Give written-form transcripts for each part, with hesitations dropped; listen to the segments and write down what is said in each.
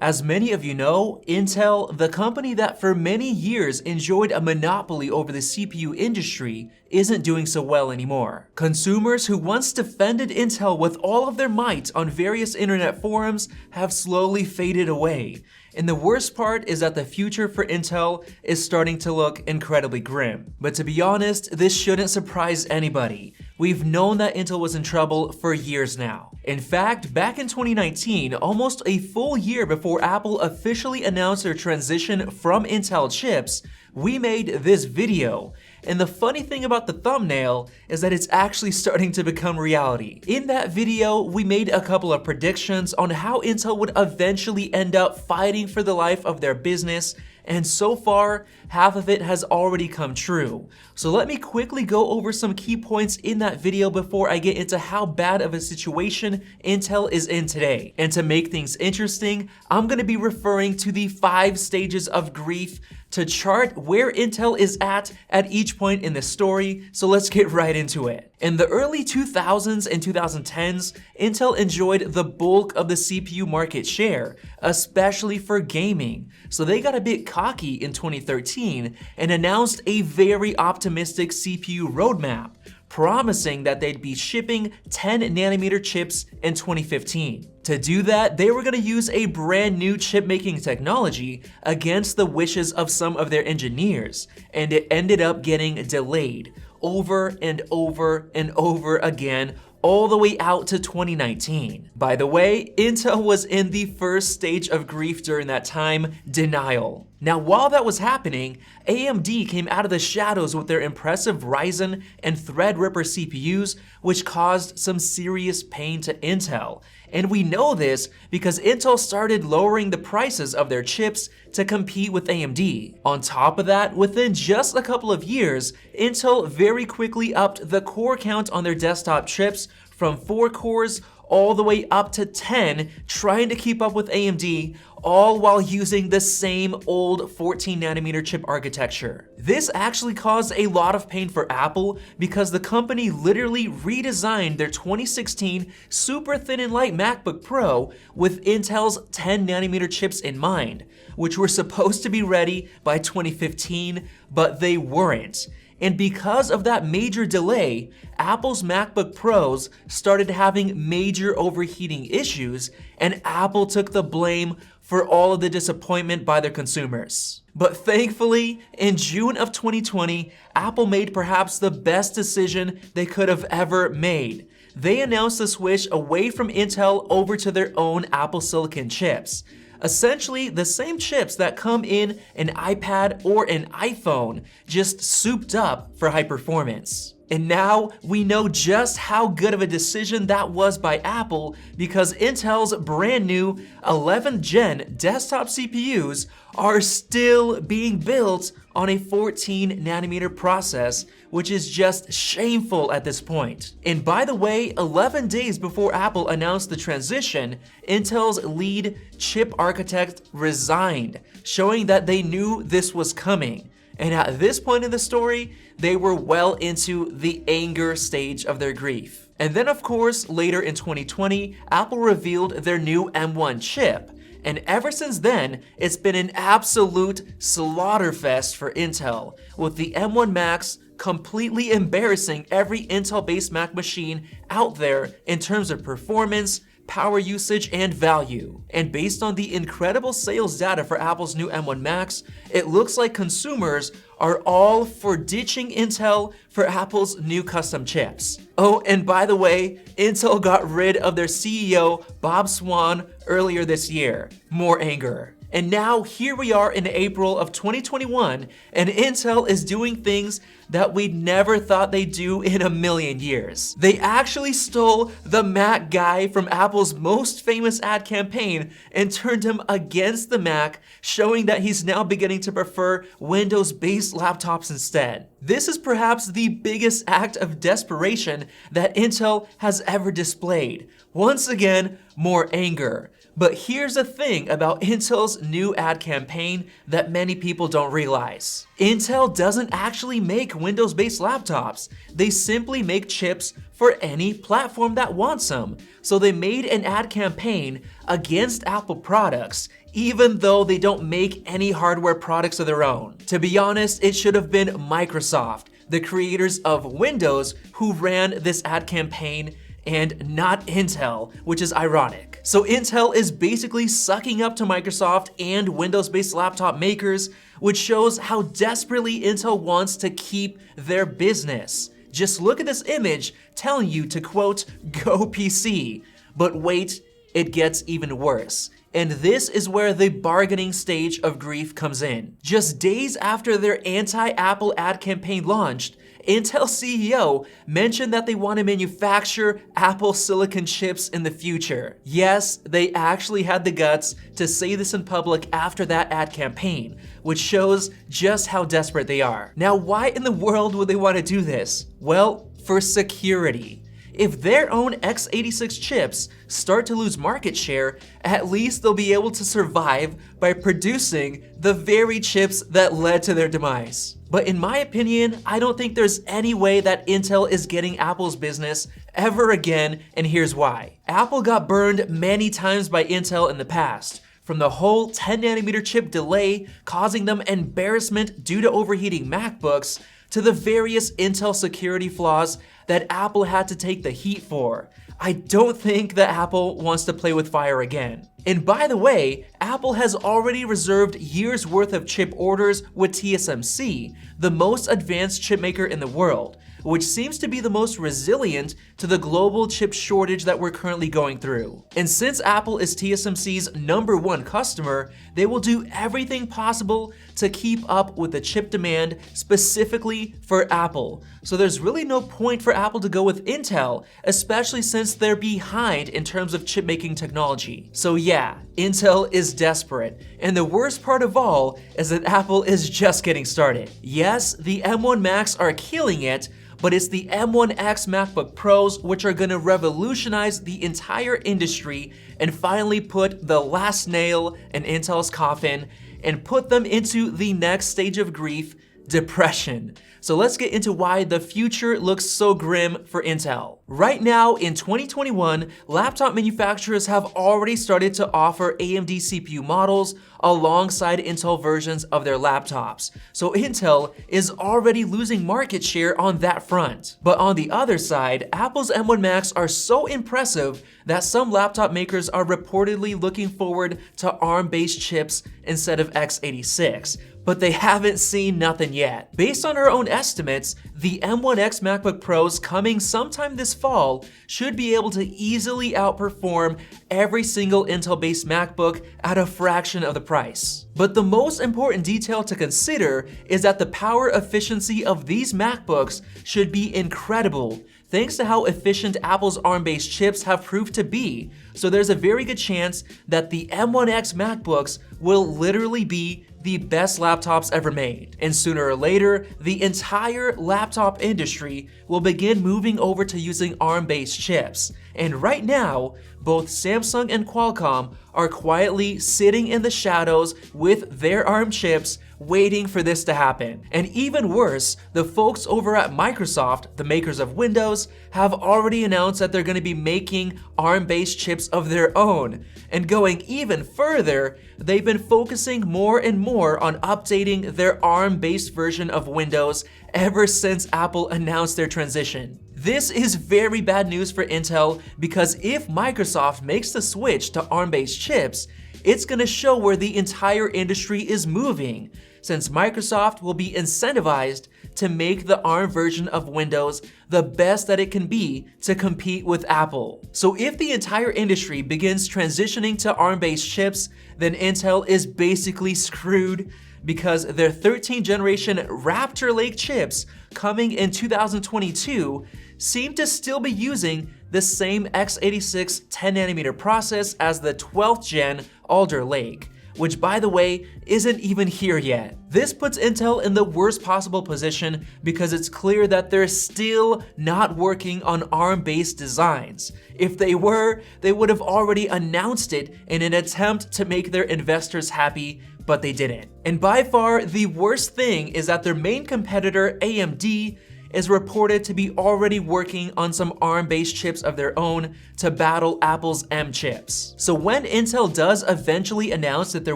As many of you know, Intel, the company that for many years enjoyed a monopoly over the CPU industry, isn't doing so well anymore. Consumers who once defended Intel with all of their might on various internet forums have slowly faded away. And the worst part is that the future for Intel is starting to look incredibly grim. But to be honest, this shouldn't surprise anybody. We've known that Intel was in trouble for years now. In fact, back in 2019, almost a full year before Apple officially announced their transition from Intel chips, we made this video. And the funny thing about the thumbnail is that it's actually starting to become reality. In that video, we made a couple of predictions on how Intel would eventually end up fighting for the life of their business, and so far, half of it has already come true. So let me quickly go over some key points in that video before I get into how bad of a situation Intel is in today. And to make things interesting, I'm going to be referring to the 5 stages of grief to chart where Intel is at each point in the story, so let's get right into it. In the early 2000s and 2010s, Intel enjoyed the bulk of the CPU market share, especially for gaming. So they got a bit cocky in 2013 and announced a very optimistic CPU roadmap, promising that they'd be shipping 10nm chips in 2015. To do that, they were going to use a brand new chip-making technology against the wishes of some of their engineers, and it ended up getting delayed over and over and over again, all the way out to 2019. By the way, Intel was in the first stage of grief during that time, denial. Now, while that was happening, AMD came out of the shadows with their impressive Ryzen and Threadripper CPUs, which caused some serious pain to Intel. And we know this because Intel started lowering the prices of their chips to compete with AMD. On top of that, within just a couple of years, Intel very quickly upped the core count on their desktop chips from 4 cores all the way up to 10, trying to keep up with AMD, all while using the same old 14nm chip architecture. This actually caused a lot of pain for Apple because the company literally redesigned their 2016 super thin and light MacBook Pro with Intel's 10nm chips in mind, which were supposed to be ready by 2015, but they weren't. And because of that major delay, Apple's MacBook Pros started having major overheating issues, and Apple took the blame for all of the disappointment by their consumers. But thankfully, in June of 2020, Apple made perhaps the best decision they could have ever made. They announced the switch away from Intel over to their own Apple Silicon chips. Essentially, the same chips that come in an iPad or an iPhone, just souped up for high performance. And now we know just how good of a decision that was by Apple because Intel's brand new 11th gen desktop CPUs are still being built on a 14nm process, which is just shameful at this point. And by the way, 11 days before Apple announced the transition, Intel's lead chip architect resigned, showing that they knew this was coming. And at this point in the story, they were well into the anger stage of their grief. And then of course, later in 2020, Apple revealed their new M1 chip. And ever since then, it's been an absolute slaughterfest for Intel, with the M1 Max completely embarrassing every Intel-based Mac machine out there in terms of performance, power usage, and value. And based on the incredible sales data for Apple's new M1 Max, it looks like consumers are all for ditching Intel for Apple's new custom chips. Oh, and by the way, Intel got rid of their CEO, Bob Swan, earlier this year. More anger. And now here we are in April of 2021, and Intel is doing things that we'd never thought they'd do in a million years. They actually stole the Mac guy from Apple's most famous ad campaign and turned him against the Mac, showing that he's now beginning to prefer Windows-based laptops instead. This is perhaps the biggest act of desperation that Intel has ever displayed. Once again, more anger. But here's the thing about Intel's new ad campaign that many people don't realize. Intel doesn't actually make Windows-based laptops. They simply make chips for any platform that wants them. So they made an ad campaign against Apple products, even though they don't make any hardware products of their own. To be honest, it should have been Microsoft, the creators of Windows, who ran this ad campaign and not Intel, which is ironic. So Intel is basically sucking up to Microsoft and Windows-based laptop makers, which shows how desperately Intel wants to keep their business. Just look at this image telling you to quote, "Go PC." But wait, it gets even worse. And this is where the bargaining stage of grief comes in. Just days after their anti-Apple ad campaign launched, Intel CEO mentioned that they want to manufacture Apple silicon chips in the future. Yes, they actually had the guts to say this in public after that ad campaign, which shows just how desperate they are. Now, why in the world would they want to do this? Well, for security. If their own x86 chips start to lose market share, at least they'll be able to survive by producing the very chips that led to their demise. But in my opinion, I don't think there's any way that Intel is getting Apple's business ever again, and here's why. Apple got burned many times by Intel in the past, from the whole 10nm chip delay causing them embarrassment due to overheating MacBooks, to the various Intel security flaws that Apple had to take the heat for. I don't think that Apple wants to play with fire again. And by the way, Apple has already reserved years worth of chip orders with TSMC, the most advanced chip maker in the world, which seems to be the most resilient to the global chip shortage that we're currently going through. And since Apple is TSMC's #1 customer, they will do everything possible to keep up with the chip demand specifically for Apple. So there's really no point for Apple to go with Intel, especially since they're behind in terms of chip making technology. So yeah, Intel is desperate. And the worst part of all is that Apple is just getting started. Yes, the M1 Macs are killing it, but it's the M1X MacBook Pros which are gonna revolutionize the entire industry and finally put the last nail in Intel's coffin and put them into the next stage of grief, depression. So let's get into why the future looks so grim for Intel. Right now, in 2021, laptop manufacturers have already started to offer AMD CPU models alongside Intel versions of their laptops. So Intel is already losing market share on that front. But on the other side, Apple's M1 Macs are so impressive that some laptop makers are reportedly looking forward to ARM-based chips instead of x86. But they haven't seen nothing yet. Based on our own estimates, the M1X MacBook Pros coming sometime this fall should be able to easily outperform every single Intel-based MacBook at a fraction of the price. But the most important detail to consider is that the power efficiency of these MacBooks should be incredible, thanks to how efficient Apple's ARM-based chips have proved to be. So there's a very good chance that the M1X MacBooks will literally be the best laptops ever made. And sooner or later, the entire laptop industry will begin moving over to using ARM-based chips. And right now, both Samsung and Qualcomm are quietly sitting in the shadows with their ARM chips, waiting for this to happen. And even worse, the folks over at Microsoft, the makers of Windows, have already announced that they're going to be making ARM-based chips of their own. And going even further, they've been focusing more and more on updating their ARM-based version of Windows ever since Apple announced their transition. This is very bad news for Intel because if Microsoft makes the switch to ARM-based chips, it's going to show where the entire industry is moving, since Microsoft will be incentivized to make the ARM version of Windows the best that it can be to compete with Apple. So if the entire industry begins transitioning to ARM-based chips, then Intel is basically screwed because their 13th generation Raptor Lake chips coming in 2022 seem to still be using the same x86 10nm process as the 12th gen Alder Lake, which by the way, isn't even here yet. This puts Intel in the worst possible position because it's clear that they're still not working on ARM-based designs. If they were, they would have already announced it in an attempt to make their investors happy, but they didn't. And by far, the worst thing is that their main competitor, AMD, is reported to be already working on some ARM-based chips of their own to battle Apple's M chips. So when Intel does eventually announce that they're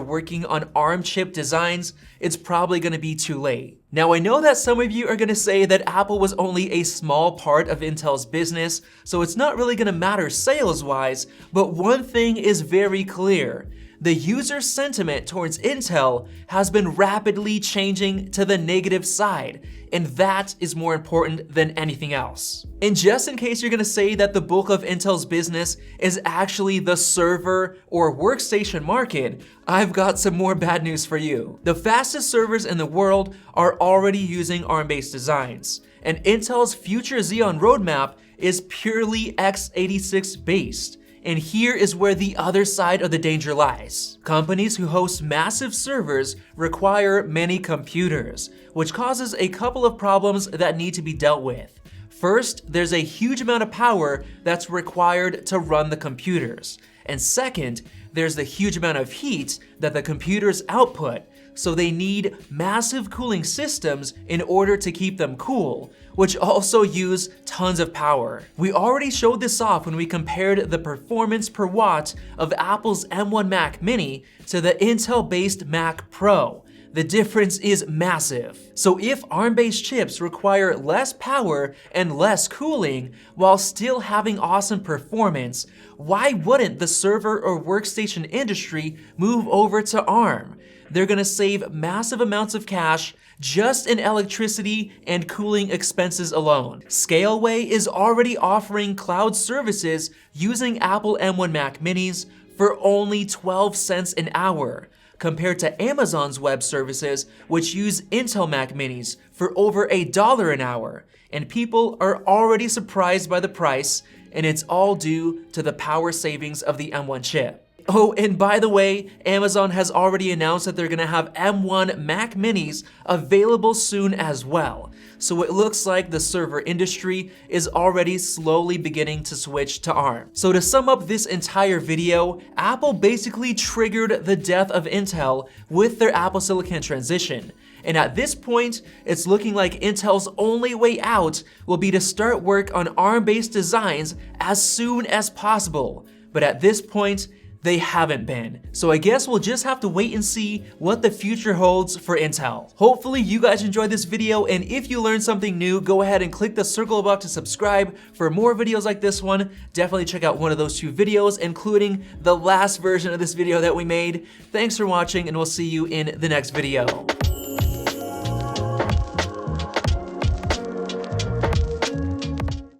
working on ARM chip designs, it's probably going to be too late. Now, I know that some of you are going to say that Apple was only a small part of Intel's business, so it's not really going to matter sales-wise, but one thing is very clear. The user sentiment towards Intel has been rapidly changing to the negative side, and that is more important than anything else. And just in case you're gonna say that the bulk of Intel's business is actually the server or workstation market, I've got some more bad news for you. The fastest servers in the world are already using ARM-based designs, and Intel's future Xeon roadmap is purely x86 based. And here is where the other side of the danger lies. Companies who host massive servers require many computers, which causes a couple of problems that need to be dealt with. First, there's a huge amount of power that's required to run the computers. And second, there's the huge amount of heat that the computers output, so they need massive cooling systems in order to keep them cool, which also use tons of power. We already showed this off when we compared the performance per watt of Apple's M1 Mac Mini to the Intel-based Mac Pro. The difference is massive. So if ARM-based chips require less power and less cooling while still having awesome performance, why wouldn't the server or workstation industry move over to ARM? They're gonna save massive amounts of cash just in electricity and cooling expenses alone. Scaleway is already offering cloud services using Apple M1 Mac Minis for only 12 cents an hour, compared to Amazon's web services, which use Intel Mac Minis for over $1 an hour. And people are already surprised by the price, and it's all due to the power savings of the M1 chip. Oh, and by the way, Amazon has already announced that they're gonna have M1 Mac Minis available soon as well. So it looks like the server industry is already slowly beginning to switch to ARM. So to sum up this entire video, Apple basically triggered the death of Intel with their Apple Silicon transition. And at this point, it's looking like Intel's only way out will be to start work on ARM-based designs as soon as possible. But at this point, they haven't been. So I guess we'll just have to wait and see what the future holds for Intel. Hopefully you guys enjoyed this video, and if you learned something new, go ahead and click the circle above to subscribe for more videos like this one. Definitely check out one of those 2 videos, including the last version of this video that we made. Thanks for watching, and we'll see you in the next video.